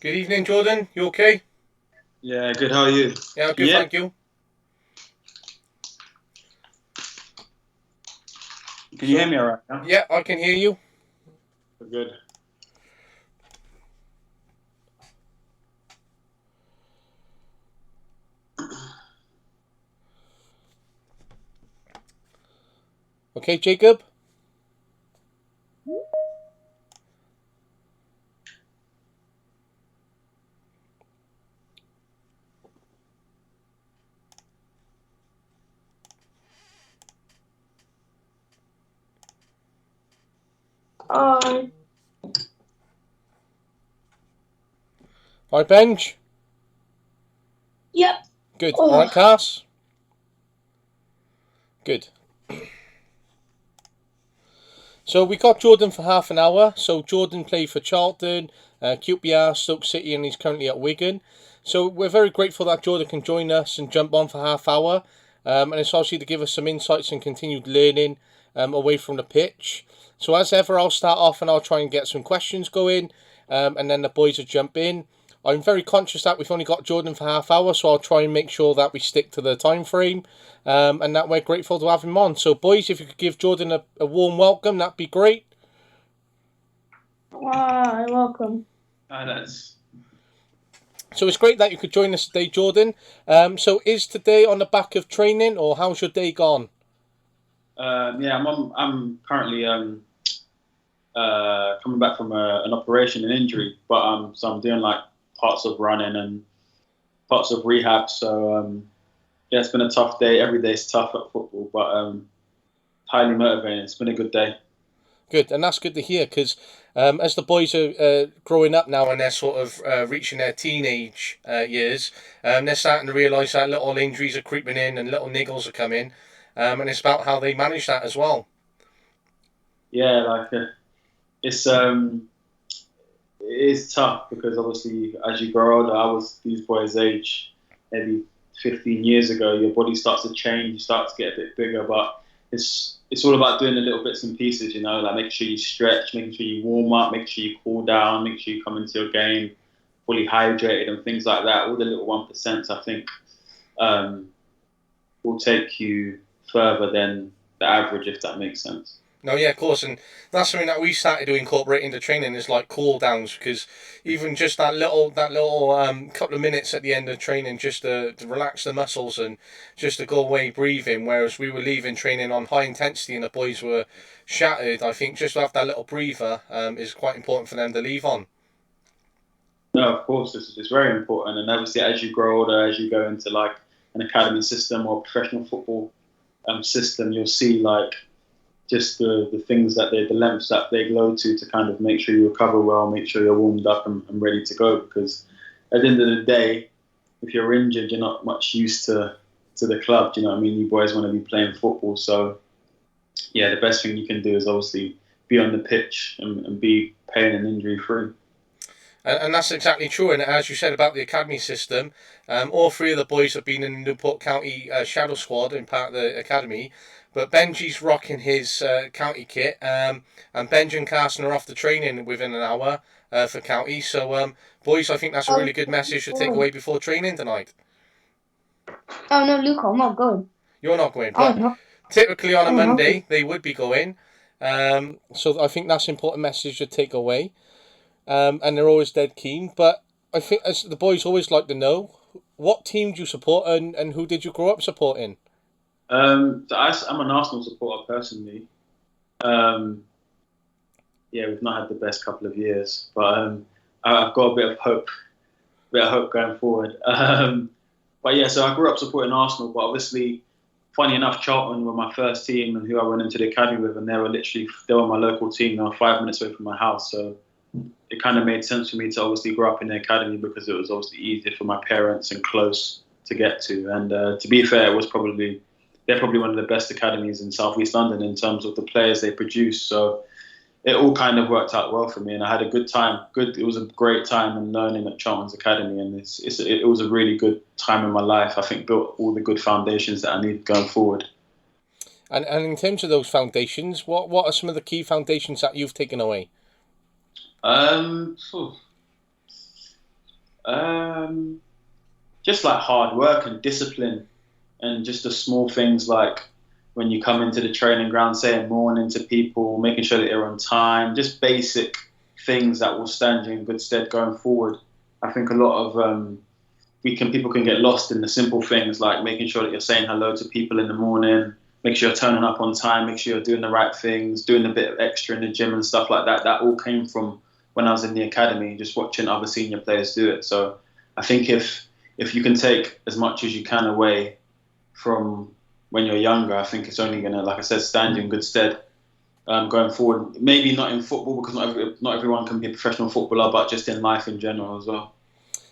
Good evening, Jordan. You okay? Yeah, good. How are you? Yeah, good, Yeah, thank you. can you hear So, me all right now? yeah, I can hear you. Good. Okay, Jacob? Uh, All right, Benj? yep. Good. All right, Oh, Cass? Good. So we got Jordan for half an hour. So Jordan played for Charlton, QPR, Stoke City, and he's currently at Wigan. So we're very grateful that Jordan can join us and jump on for half hour. And it's obviously to give us some insights and continued learning away from the pitch. So as ever, I'll start off and I'll try and get some questions going, and then the boys will jump in. I'm very conscious that we've only got Jordan for half hour, so I'll try and make sure that we stick to the time frame, and that we're grateful to have him on. So, boys, if you could give Jordan a warm welcome, that'd be great. welcome. That's So it's great that you could join us today, Jordan. So is today on the back of training, or how's your day gone? yeah. I'm currently coming back from an operation, an injury, but so I'm doing like parts of running and parts of rehab. So yeah, it's been a tough day. Every day's tough at football, but highly motivating. It's been a good day. Good, and that's good to hear because as the boys are growing up now and they're sort of reaching their teenage years, they're starting to realise that little injuries are creeping in and little niggles are coming, and it's about how they manage that as well. Yeah, like it's it is tough because obviously as you grow older, I was these boys' age maybe 15 years ago. Your body starts to change, you start to get a bit bigger, but it's all about doing the little bits and pieces, you know, like making sure you stretch, making sure you warm up, making sure you cool down, make sure you come into your game fully hydrated and things like that. All the little 1%, I think, um, will take you further than the average, if that makes sense. No, yeah, of course, and that's something that we started to incorporate into training is like cool downs because even just that little couple of minutes at the end of training just to relax the muscles and just to go away breathing. Whereas we were leaving training on high intensity and the boys were shattered. I think just to have that little breather is quite important for them to leave on. No, of course, it's very important. And obviously, as you grow older, as you go into like an academy system or professional football system, you'll see like just the things that the lengths that they go to kind of make sure you recover well, make sure you're warmed up and ready to go. Because at the end of the day, if you're injured, you're not much used to the club. Do you know what I mean? You boys want to be playing football, so yeah, the best thing you can do is obviously be on the pitch and be pain and injury free. And that's exactly true. And as you said about the academy system, all three of the boys have been in the Newport County Shadow Squad in part of the academy. But Benji's rocking his county kit, and Benji and Carson are off to training within an hour for county. So, boys, I think that's a really good message to take away before training tonight. Oh no, Luke, I'm not going. You're not going, Oh but no, typically on a oh no. Monday they would be going. So I think that's an important message to take away. And they're always dead keen. But I think as the boys always like to know, what team do you support and who did you grow up supporting? I'm an Arsenal supporter personally. Um, yeah, we've not had the best couple of years, but I've got a bit of hope going forward. But yeah, so I grew up supporting Arsenal, but obviously, funny enough, Charlton were my first team and who I went into the academy with, and they were my local team. They were 5 minutes away from my house, so it kind of made sense for me to obviously grow up in the academy because it was obviously easier for my parents and close to get to. And to be fair, they're probably one of the best academies in Southeast London in terms of the players they produce. So it all kind of worked out well for me, and I had a good time. It was a great time and learning at Charlton's Academy, and it was a really good time in my life. I think built all the good foundations that I need going forward. And in terms of those foundations, what are some of the key foundations that you've taken away? Um, phew, Just like hard work and discipline, and just the small things like when you come into the training ground, saying morning to people, making sure that you're on time, just basic things that will stand you in good stead going forward. I think a lot of people can get lost in the simple things like making sure that you're saying hello to people in the morning, make sure you're turning up on time, make sure you're doing the right things, doing a bit of extra in the gym and stuff like that. That all came from when I was in the academy, just watching other senior players do it. So I think if you can take as much as you can away from when you're younger, I think it's only going to, like I said, stand you in good stead going forward. Maybe not in football because not everyone can be a professional footballer, but just in life in general as well.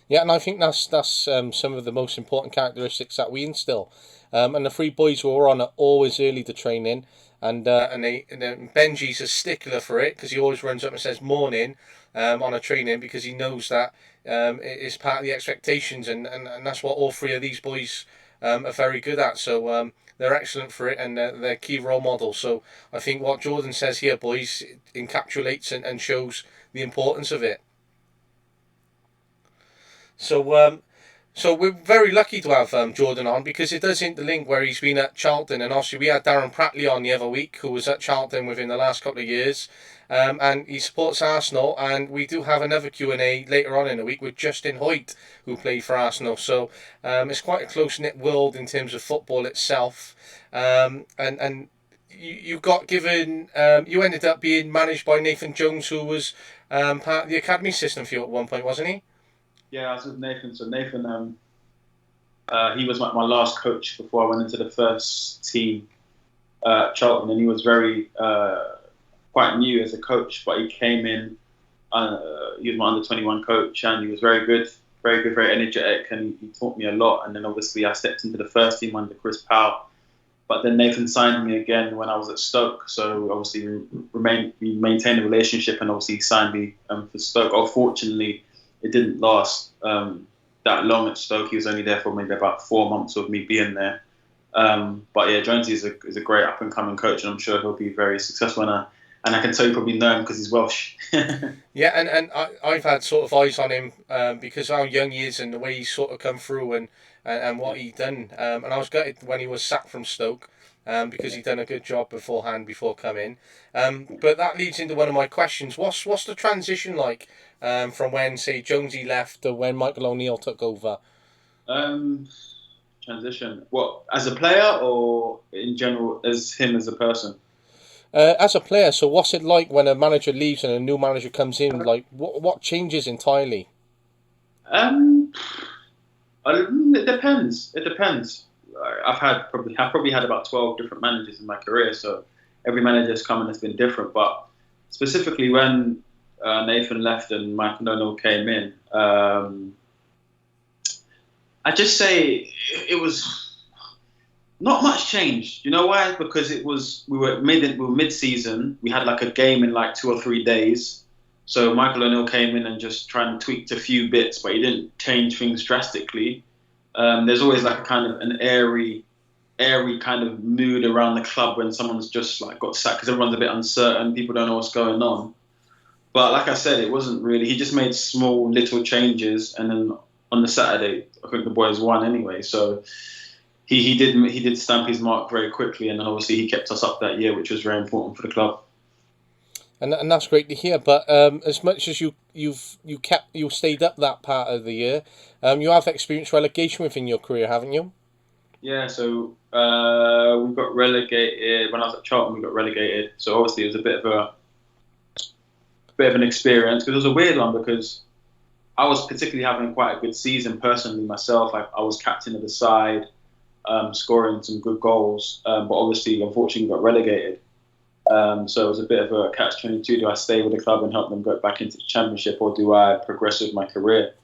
Yeah, and I think that's some of the most important characteristics that we instill. And the three boys who are on are always early to training, and Benji's a stickler for it because he always runs up and says morning on a training because he knows that it is part of the expectations, and that's what all three of these boys are very good at. So they're excellent for it, and they're key role models. So I think what Jordan says here, boys, encapsulates and shows the importance of it. So we're very lucky to have Jordan on because it does interlink where he's been at Charlton, and obviously we had Darren Pratley on the other week who was at Charlton within the last couple of years, and he supports Arsenal, and we do have another Q&A later on in the week with Justin Hoyt who played for Arsenal. So it's quite a close-knit world in terms of football itself, and you got given you ended up being managed by Nathan Jones, who was part of the academy system for you at one point, wasn't he? Yeah, I was with Nathan. So Nathan, he was my last coach before I went into the first team at Charlton, and he was very quite new as a coach, but he came in. He was my under-21 coach, and he was very good, very good, very energetic, and he taught me a lot. And then obviously I stepped into the first team under Chris Powell. But then Nathan signed me again when I was at Stoke. So obviously we maintained a relationship, and obviously he signed me for Stoke. Unfortunately, it didn't last that long at Stoke. He was only there for maybe about 4 months of me being there. But yeah, Jonesy is a great up and coming coach, and I'm sure he'll be very successful. And I can tell you probably know him because he's Welsh. Yeah, and I've had sort of eyes on him because how young he is and the way he's sort of come through and what he done. And I was gutted when he was sacked from Stoke because he done a good job beforehand before coming. But that leads into one of my questions. What's the transition like from when, say, Jonesy left to when Michael O'Neill took over? Transition. What, as a player or in general as him as a person? As a player, so what's it like when a manager leaves and a new manager comes in? Like, what changes entirely? Um, it depends. It depends. I've probably had about 12 different managers in my career, so every manager that's come in has been different. But specifically when Nathan left and Mike O'Neill came in, I just say it was not much change. You know why? Because we were mid season. We had like a game in like 2 or 3 days. So Michael O'Neill came in and just tried and tweaked a few bits, but he didn't change things drastically. There's always like a kind of an airy kind of mood around the club when someone's just like got sacked because everyone's a bit uncertain. People don't know what's going on. But like I said, it wasn't really. He just made small little changes, and then on the Saturday, I think the boys won anyway. So he did stamp his mark very quickly, and then obviously he kept us up that year, which was very important for the club. And that's great to hear. But as much as you stayed up that part of the year, you have experienced relegation within your career, haven't you? Yeah, so we got relegated when I was at Charlton. We got relegated, so obviously it was a bit of an experience because it was a weird one because I was particularly having quite a good season personally myself. I was captain of the side, scoring some good goals, but obviously, unfortunately, got relegated. So it was a bit of a catch-22. Do I stay with the club and help them go back into the Championship, or do I progress with my career?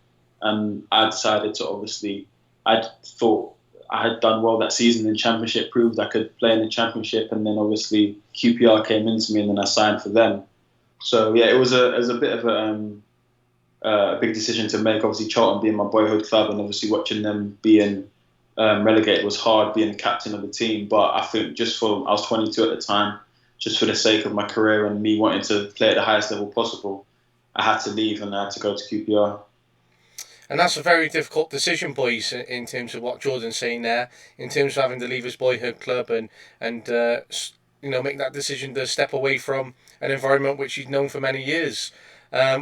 And I decided to obviously, I thought I had done well that season in the Championship, proved I could play in the Championship, and then obviously QPR came into me, and then I signed for them. So yeah, it was a bit of a big decision to make. Obviously, Charlton being my boyhood club, and obviously watching them being relegated was hard, being the captain of the team. But I think I was 22 at the time, just for the sake of my career and me wanting to play at the highest level possible, I had to leave and I had to go to QPR. And that's a very difficult decision, boys, in terms of what Jordan's saying there, in terms of having to leave his boyhood club and make that decision to step away from an environment which he's known for many years.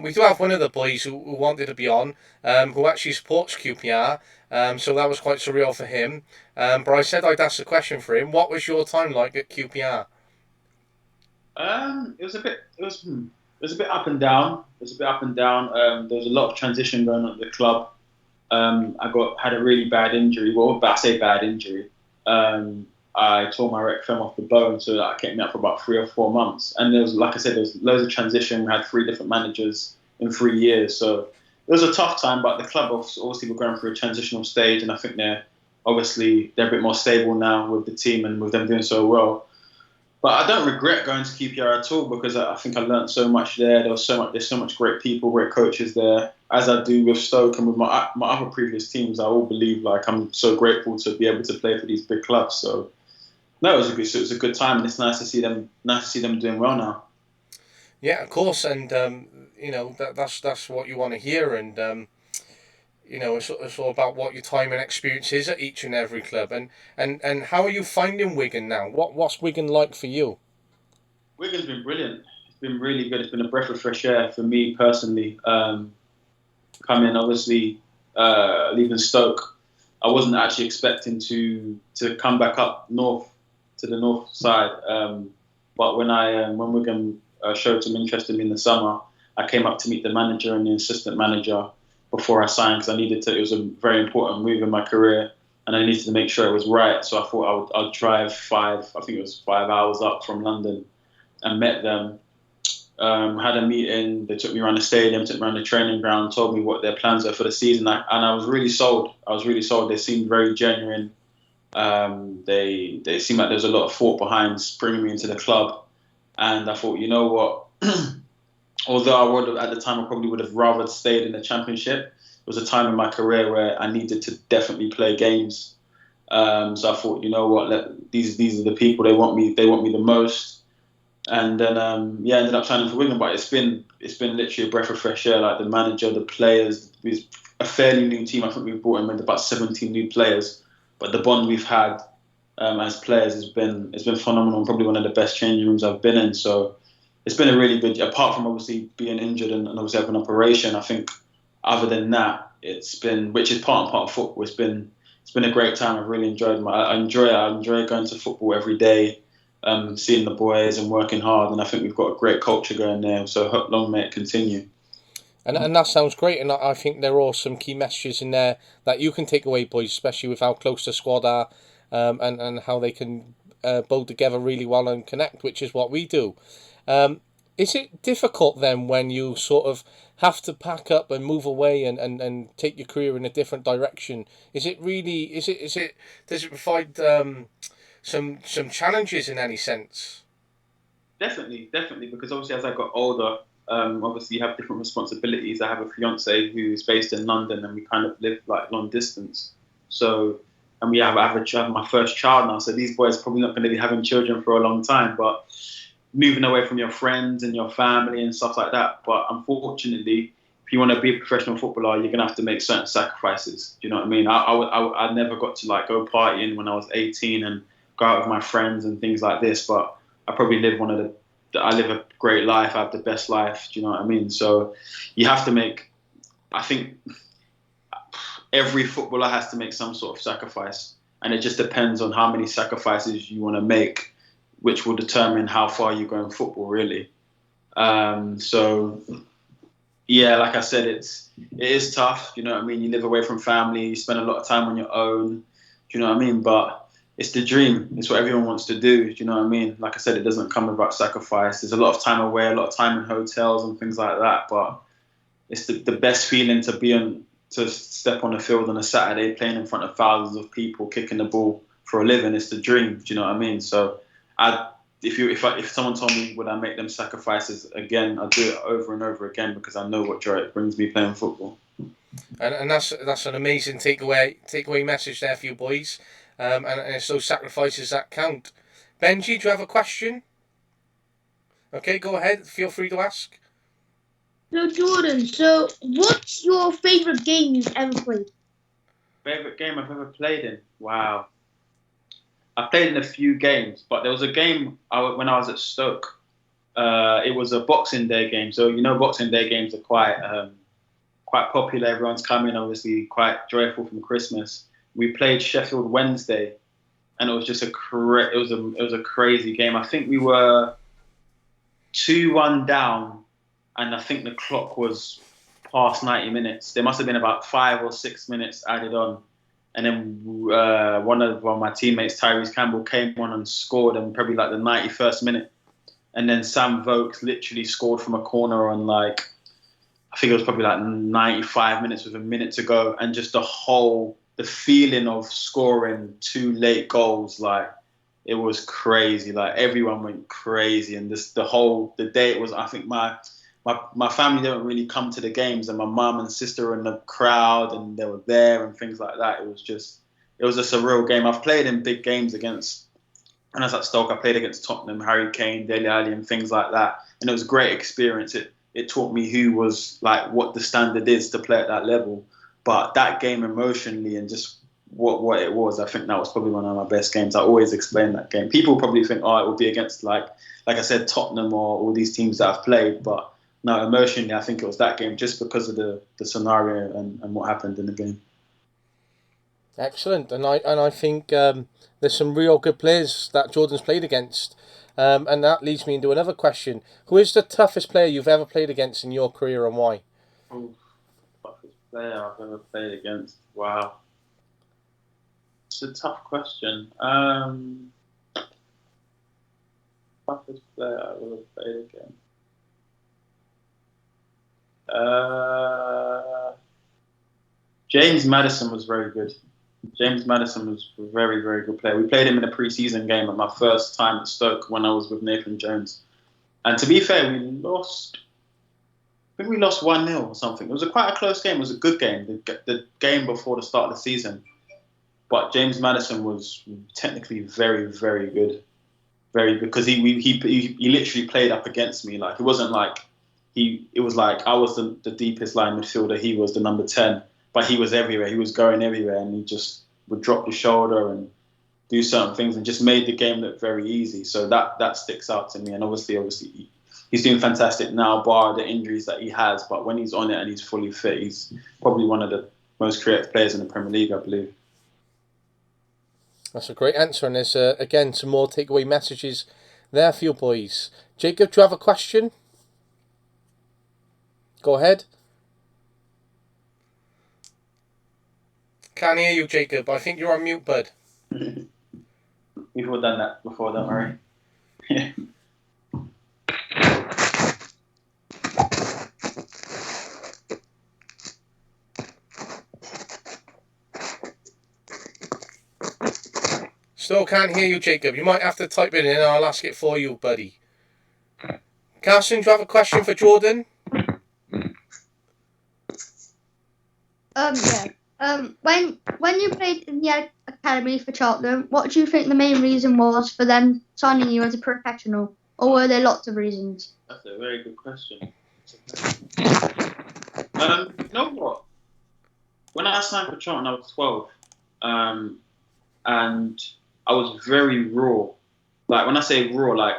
We do have one of the boys who wanted to be on, who actually supports QPR, so that was quite surreal for him. But I said I'd ask the question for him. What was your time like at QPR? It was a bit up and down. It was a bit up and down. There was a lot of transition going on at the club. Had a really bad injury. Well, I say bad injury. I tore my rectum off the bone, so that kept me up for about 3 or 4 months. And there was, like I said, there was loads of transition. We had 3 different managers in 3 years, so it was a tough time. But the club obviously were going through a transitional stage, and I think they're a bit more stable now with the team and with them doing so well. But I don't regret going to QPR at all because I think I learned so much there. There's so much great people, great coaches there. As I do with Stoke and with my other previous teams, I all believe like I'm so grateful to be able to play for these big clubs. So no, it was a good time, and it's nice to see them doing well now. Yeah, of course, and that's what you want to hear, and it's all about what your time and experience is at each and every club, and how are you finding Wigan now? What's Wigan like for you? Wigan's been brilliant. It's been really good. It's been a breath of fresh air for me personally. Coming obviously leaving Stoke, I wasn't actually expecting to come back up north to the north side. But when Wigan showed some interest in me in the summer, I came up to meet the manager and the assistant manager before I signed because I needed to. It was a very important move in my career, and I needed to make sure it was right. So I thought I'd drive I think it was 5 hours up from London, and met them. Had a meeting. They took me around the stadium, took me around the training ground, told me what their plans were for the season, and I was really sold. They seemed very genuine. They seemed like there was a lot of thought behind bringing me into the club, and I thought, you know what? Although at the time I probably would have rather stayed in the Championship. It was a time in my career where I needed to definitely play games. So I thought, you know what? These are the people they want me. They want me the most. And then I ended up signing for Wigan. But it's been literally a breath of fresh air. Like the manager, the players. It's a fairly new team. I think we've brought in with about 17 new players. But the bond we've had as players has been phenomenal. Probably one of the best changing rooms I've been in. So it's been a really good. Apart from obviously being injured and obviously having an operation, I think other than that, it's been, which is part and part of football. It's been a great time. I've really enjoyed I enjoy it. I enjoy going to football every day. Seeing the boys and working hard, and I think we've got a great culture going there. So long may it continue. And that sounds great, and I think there are some key messages in there that you can take away, boys, especially with how close the squad are, and how they can build together really well and connect, which is what we do. Is it difficult then when you sort of have to pack up and move away and take your career in a different direction? Is it does it provide some challenges in any sense? Definitely, because obviously as I got older, obviously you have different responsibilities. I have a fiance who is based in London, and we kind of live like long distance. So, and I have my first child now. So these boys are probably not going to be having children for a long time, but moving away from your friends and your family and stuff like that. But unfortunately, if you want to be a professional footballer, you're gonna have to make certain sacrifices. Do you know what I mean? I never got to like go partying when I was 18 and go out with my friends and things like this, but I probably live I live a great life. I have the best life. Do you know what I mean? So you have to make. I think every footballer has to make some sort of sacrifice, and it just depends on how many sacrifices you want to make, which will determine how far you go in football, really. So yeah, like I said, it is tough. You know what I mean? You live away from family. You spend a lot of time on your own. Do you know what I mean? But it's the dream. It's what everyone wants to do. Do you know what I mean? Like I said, it doesn't come without sacrifice. There's a lot of time away, a lot of time in hotels and things like that. But it's the best feeling to step on the field on a Saturday, playing in front of thousands of people, kicking the ball for a living. It's the dream. Do you know what I mean? So if someone told me would I make them sacrifices again, I'd do it over and over again because I know what joy it brings me playing football. And that's an amazing takeaway message there for you boys. And it's those sacrifices that count. Benji, do you have a question? Okay, go ahead. Feel free to ask. So Jordan, what's your favourite game you've ever played? Favorite game I've ever played in? Wow. I played in a few games, but there was a game when I was at Stoke. It was a Boxing Day game. So Boxing Day games are quite popular. Everyone's coming, obviously, quite joyful from Christmas. We played Sheffield Wednesday, and it was just it was a crazy game. I think we were 2-1 down, and I think the clock was past 90 minutes. There must have been about 5 or 6 minutes added on. And then one of my teammates, Tyrese Campbell, came on and scored in probably like the 91st minute. And then Sam Vokes literally scored from a corner on I think it was probably like 95 minutes with a minute to go. And just the feeling of scoring 2 late goals, it was crazy. Like everyone went crazy. And the day it was, I think my family don't really come to the games, and my mum and sister were in the crowd and they were there and things like that. It was just a surreal game. I've played in big games when I was at Stoke, I played against Tottenham, Harry Kane, Dele Alli and things like that. And it was a great experience. It taught me what the standard is to play at that level. But that game emotionally and just what it was, I think that was probably one of my best games. I always explain that game. People probably think, it would be against like I said, Tottenham or all these teams that I've played, but no, emotionally, I think it was that game just because of the scenario and what happened in the game. Excellent, and I think there's some real good players that Jordan's played against, and that leads me into another question: who is the toughest player you've ever played against in your career, and why? Toughest player I've ever played against? Wow, it's a tough question. Toughest player I've ever played against. James Maddison was very good. James Maddison was a very, very good player. We played him in a pre-season game at my first time at Stoke when I was with Nathan Jones. And to be fair, we lost. I think we lost 1-0 or something. It was quite a close game. It was a good game. The game before the start of the season. But James Maddison was technically very, very good. Very good. Because he literally played up against me. Like, it wasn't like it was like I was the deepest line midfielder. He was the number 10. But he was everywhere. He was going everywhere. And he just would drop the shoulder and do certain things and just made the game look very easy. So that sticks out to me. And obviously, he's doing fantastic now, bar the injuries that he has. But when he's on it and he's fully fit, he's probably one of the most creative players in the Premier League, I believe. That's a great answer. And there's, again, some more takeaway messages there for you boys. Jacob, do you have a question? Go ahead. Can't hear you, Jacob. I think you're on mute, bud. We've all done that before, don't worry. Still can't hear you, Jacob. You might have to type it in and I'll ask it for you, buddy. Carson, do you have a question for Jordan? Yeah. When you played in the academy for Cheltenham, what do you think the main reason was for them signing you as a professional, or were there lots of reasons? That's a very good question. You know what? When I signed for Cheltenham, I was 12, and I was very raw. Like when I say raw, like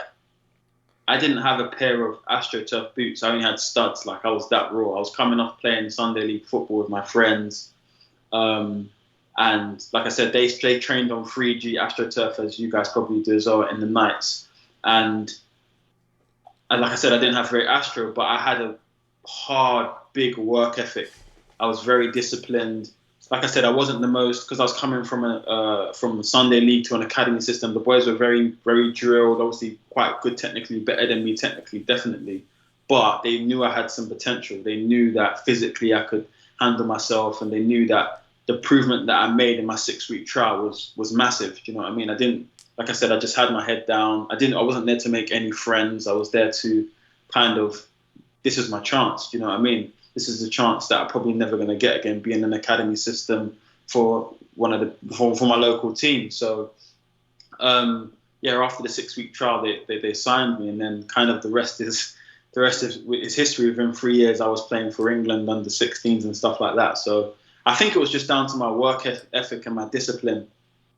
I didn't have a pair of AstroTurf boots. I only had studs. Like I was that raw. I was coming off playing Sunday League football with my friends. And like I said, they trained on 3G AstroTurf, as you guys probably do as well, in the nights. And like I said, I didn't have very Astro, but I had a hard, big work ethic. I was very disciplined. Like I said, I wasn't the most, because I was coming from a Sunday League to an academy system. The boys were very, very drilled, obviously quite good technically, better than me technically, definitely. But they knew I had some potential. They knew that physically I could handle myself, and they knew that the improvement that I made in my 6-week trial was massive. Do you know what I mean? I didn't, like I said, I just had my head down. I wasn't there to make any friends. I was there to kind of, this is my chance. Do you know what I mean? This is a chance that I'm probably never going to get again, being in an academy system for for my local team. So, after the 6-week trial, they signed me, and then kind of the rest is the rest of it's history. Within 3 years, I was playing for England under 16s and stuff like that. So I think it was just down to my work ethic and my discipline,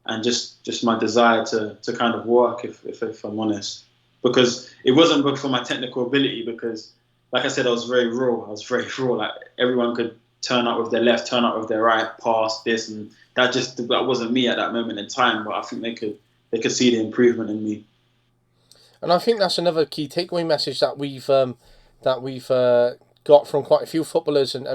and just my desire to kind of work, if I'm honest. Because it wasn't for my technical ability, because, like I said, I was very raw. Like, everyone could turn up with their left, turn up with their right, pass this, and that wasn't me at that moment in time. But I think they could see the improvement in me. And I think that's another key takeaway message that we've got from quite a few footballers and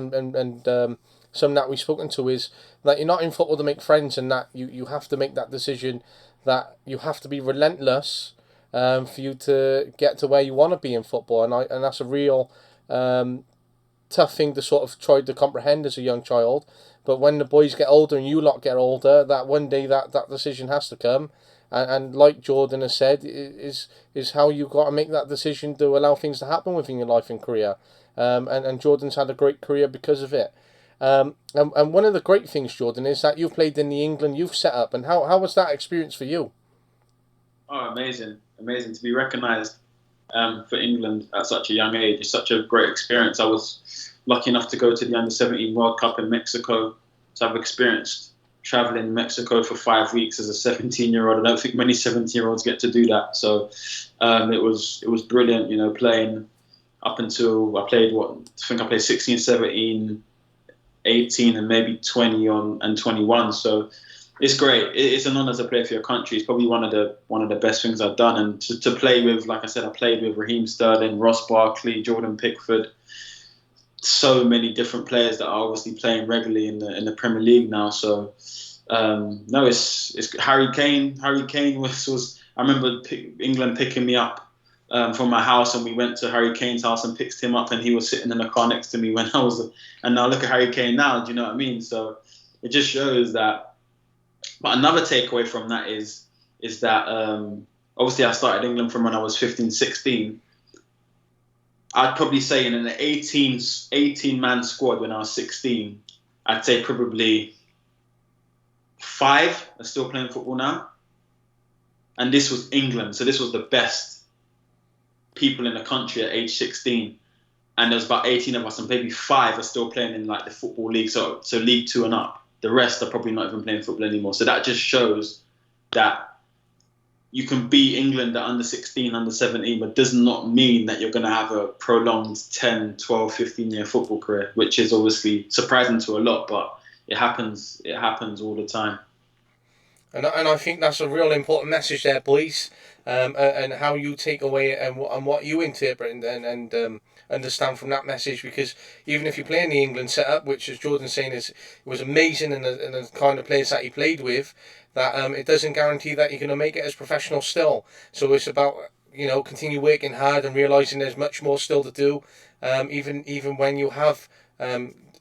some that we've spoken to, is that you're not in football to make friends, and that you have to make that decision, that you have to be relentless for you to get to where you want to be in football. And that's a real tough thing to sort of try to comprehend as a young child. But when the boys get older and you lot get older, that one day that decision has to come. And like Jordan has said, is how you got to make that decision to allow things to happen within your life and career. And Jordan's had a great career because of it. And one of the great things, Jordan, is that you've played in the England youth setup. And how was that experience for you? Oh, amazing to be recognised for England at such a young age. It's such a great experience. I was lucky enough to go to the Under-17 World Cup in Mexico, so I've experienced traveling in Mexico for 5 weeks as a 17-year-old. I don't think many 17-year-olds get to do that. So it was brilliant, playing up until I played I played 16, 17, 18, and maybe 20 and 21. So it's great. It's an honour to play for your country. It's probably one of the best things I've done. And to play with, like I said, I played with Raheem Sterling, Ross Barkley, Jordan Pickford. So many different players that are obviously playing regularly in the Premier League now. So no, it's Harry Kane. Harry Kane was I remember England picking me up from my house, and we went to Harry Kane's house and picked him up, and he was sitting in the car next to me when I was. And now look at Harry Kane now. Do you know what I mean? So it just shows that. But another takeaway from that is that obviously I started England from when I was 15, 16. I'd probably say in an 18-man squad when I was 16, I'd say probably 5 are still playing football now. And this was England, so this was the best people in the country at age 16. And there was about 18 of us, and maybe 5 are still playing in like the Football League, so League 2 and up. The rest are probably not even playing football anymore. So that just shows that you can beat England at under 16, under 17, but does not mean that you're going to have a prolonged 10, 12, 15-year football career, which is obviously surprising to a lot, but it happens all the time. And I think that's a real important message there, boys, and how you take away and what you interpret and understand from that message. Because even if you play in the England setup, which, as Jordan's saying, was amazing, and the kind of players that he played with, that it doesn't guarantee that you're going to make it as professional still. So it's about continue working hard and realising there's much more still to do, even when you have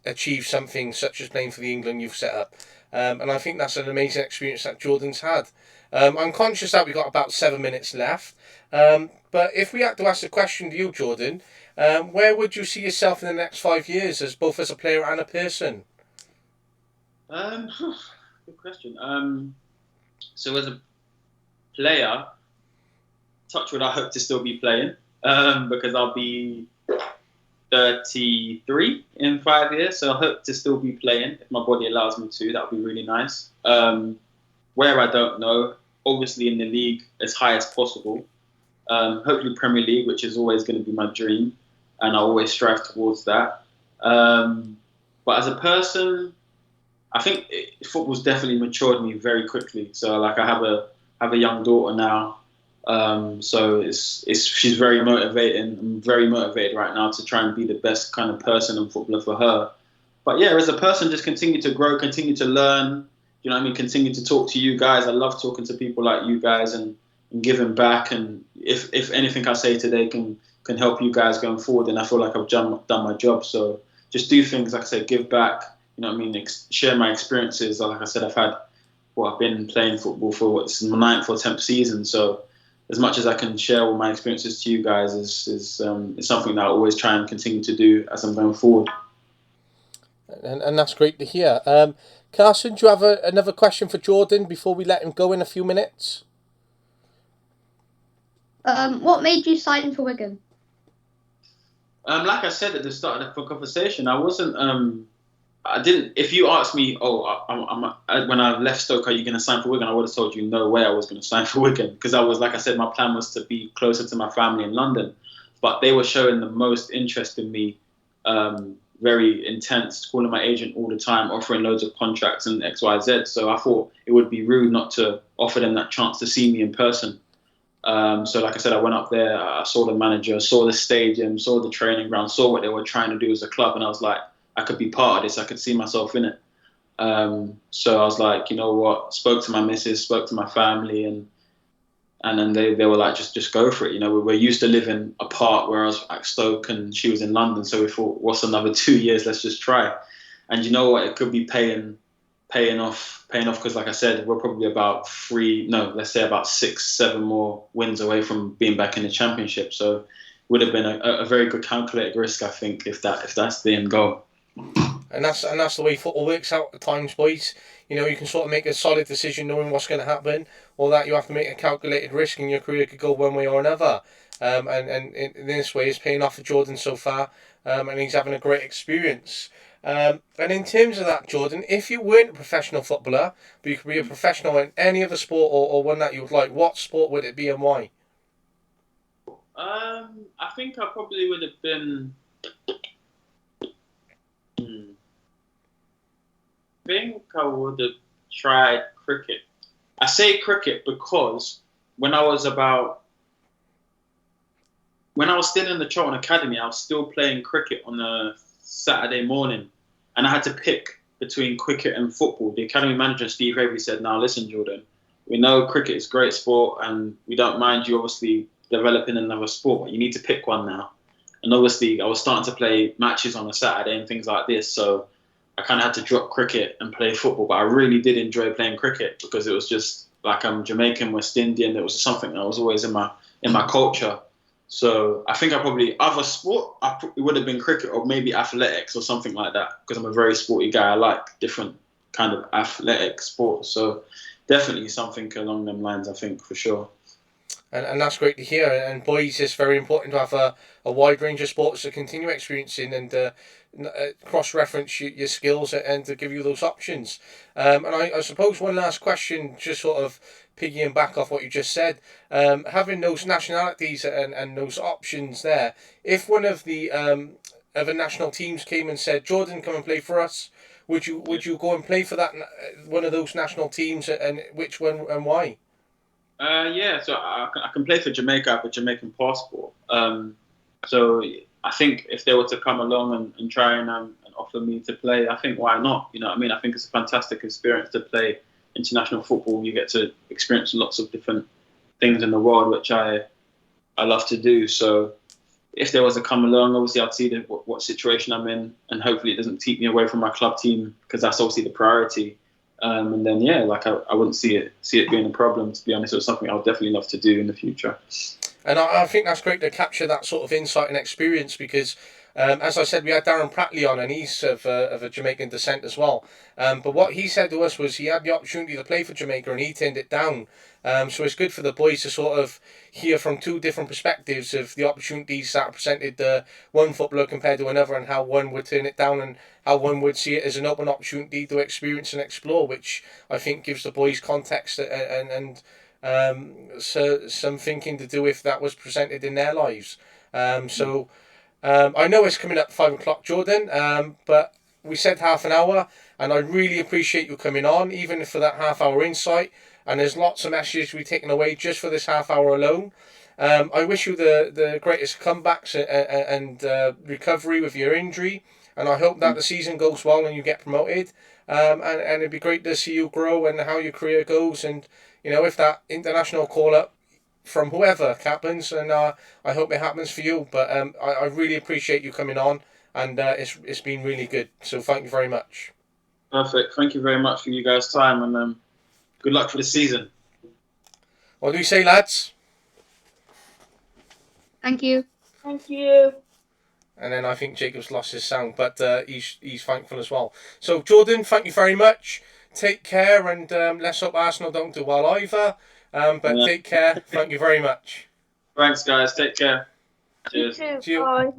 achieved something such as playing for the England youth setup. And I think that's an amazing experience that Jordan's had. I'm conscious that we've got about 7 minutes left. But if we had to ask a question to you, Jordan, where would you see yourself in the next 5 years, as both as a player and a person? Good question. So as a player, touch wood, I hope to still be playing because I'll be 33 in 5 years, so I hope to still be playing if my body allows me to. That would be really nice. Where I don't know, obviously in the league as high as possible. Hopefully Premier League, which is always going to be my dream, and I always strive towards that. But as a person, I think football's definitely matured me very quickly. So like I have a young daughter now. So she's very motivating. I'm very motivated right now to try and be the best kind of person and footballer for her. But yeah, as a person, just continue to grow, continue to learn. You know what I mean? Continue to talk to you guys. I love talking to people like you guys and giving back. And if anything I say today can help you guys going forward, then I feel like I've done my job. So just do things, like I said, give back. You know what I mean? Share my experiences. Like I said, I've been playing football for this is my 9th or 10th season. So as much as I can share all my experiences to you guys is something that I always try and continue to do as I'm going forward. And that's great to hear. Carson, do you have another question for Jordan before we let him go in a few minutes? What made you sign for Wigan? Like I said at the start of the conversation, I wasn't. I didn't. If you asked me, oh, when I left Stoke, are you going to sign for Wigan? I would have told you no way I was going to sign for Wigan because I was, like I said, my plan was to be closer to my family in London. But they were showing the most interest in me, very intense, calling my agent all the time, offering loads of contracts and X, Y, Z. So I thought it would be rude not to offer them that chance to see me in person. So, like I said, I went up there, I saw the manager, saw the stadium, saw the training ground, saw what they were trying to do as a club, and I was like, I could be part of this. I could see myself in it. So I was like, you know what? Spoke to my missus, spoke to my family, and then they were like, just go for it. You know, we're used to living apart, where I was at Stoke and she was in London. So we thought, what's another 2 years? Let's just try. And you know what? It could be paying off because, like I said, we're probably about let's say about 6, 7 more wins away from being back in the Championship. So it would have been a very good calculated risk, I think, if that's the end goal. And that's the way football works out at times, boys. You know, you can sort of make a solid decision knowing what's going to happen, or that you have to make a calculated risk, and your career could go one way or another. And in this way, it's paying off for Jordan so far, and he's having a great experience. And in terms of that, Jordan, if you weren't a professional footballer, but you could be a professional in any other sport or one that you would like, what sport would it be and why? I think I probably would have been. I think I would have tried cricket. I say cricket because when I was still in the Charlton Academy, I was still playing cricket on a Saturday morning, and I had to pick between cricket and football. The academy manager, Steve Avery, said, "Now listen, Jordan, we know cricket is a great sport, and we don't mind you obviously developing another sport, but you need to pick one now." And obviously, I was starting to play matches on a Saturday and things like this, so I kind of had to drop cricket and play football. But I really did enjoy playing cricket because it was just like I'm Jamaican, West Indian. It was something that was always in my culture. So I think I probably other sport it would have been cricket or maybe athletics or something like that because I'm a very sporty guy. I like different kind of athletic sports. So definitely something along them lines. I think for sure. And that's great to hear. And boys, it's very important to have a wide range of sports to continue experiencing and cross reference your skills and to give you those options. And I suppose one last question, just sort of piggying back off what you just said, having those nationalities and those options there, if one of the other national teams came and said, Jordan, come and play for us, would you go and play for that one of those national teams, and which one and why? Yeah, so I can play for Jamaica. I have a Jamaican passport. So I think if they were to come along and try and offer me to play, I think why not? You know what I mean? I think it's a fantastic experience to play international football. You get to experience lots of different things in the world, which I love to do. So if there was to come along, obviously I'd see what situation I'm in, and hopefully it doesn't keep me away from my club team because that's obviously the priority. And then yeah, like I wouldn't see it being a problem, to be honest. It was something I would definitely love to do in the future. And I think that's great to capture that sort of insight and experience because, as I said, we had Darren Pratley on, and he's of a Jamaican descent as well. But what he said to us was he had the opportunity to play for Jamaica and he turned it down. So it's good for the boys to sort of hear from two different perspectives of the opportunities that are presented to one footballer compared to another, and how one would turn it down and how one would see it as an open opportunity to experience and explore, which I think gives the boys context and some thinking to do if that was presented in their lives. I know it's coming up 5 o'clock, Jordan, but we said half an hour, and I really appreciate you coming on, even for that half-hour insight. And there's lots of messages we've taken away just for this half hour alone. I wish you the greatest comebacks and recovery with your injury, and I hope that the season goes well and you get promoted. And it'd be great to see you grow and how your career goes, and if that international call up from whoever happens, and I hope it happens for you. But I really appreciate you coming on, and it's been really good. So thank you very much. Perfect. Thank you very much for you guys' time, and good luck for the season. What do we say, lads? Thank you. Thank you. And then I think Jacob's lost his sound, but he's thankful as well. So Jordan, thank you very much. Take care, and let's hope Arsenal don't do well either. But take care. Thank you very much. Thanks, guys. Take care. Cheers. You too. See you. Bye.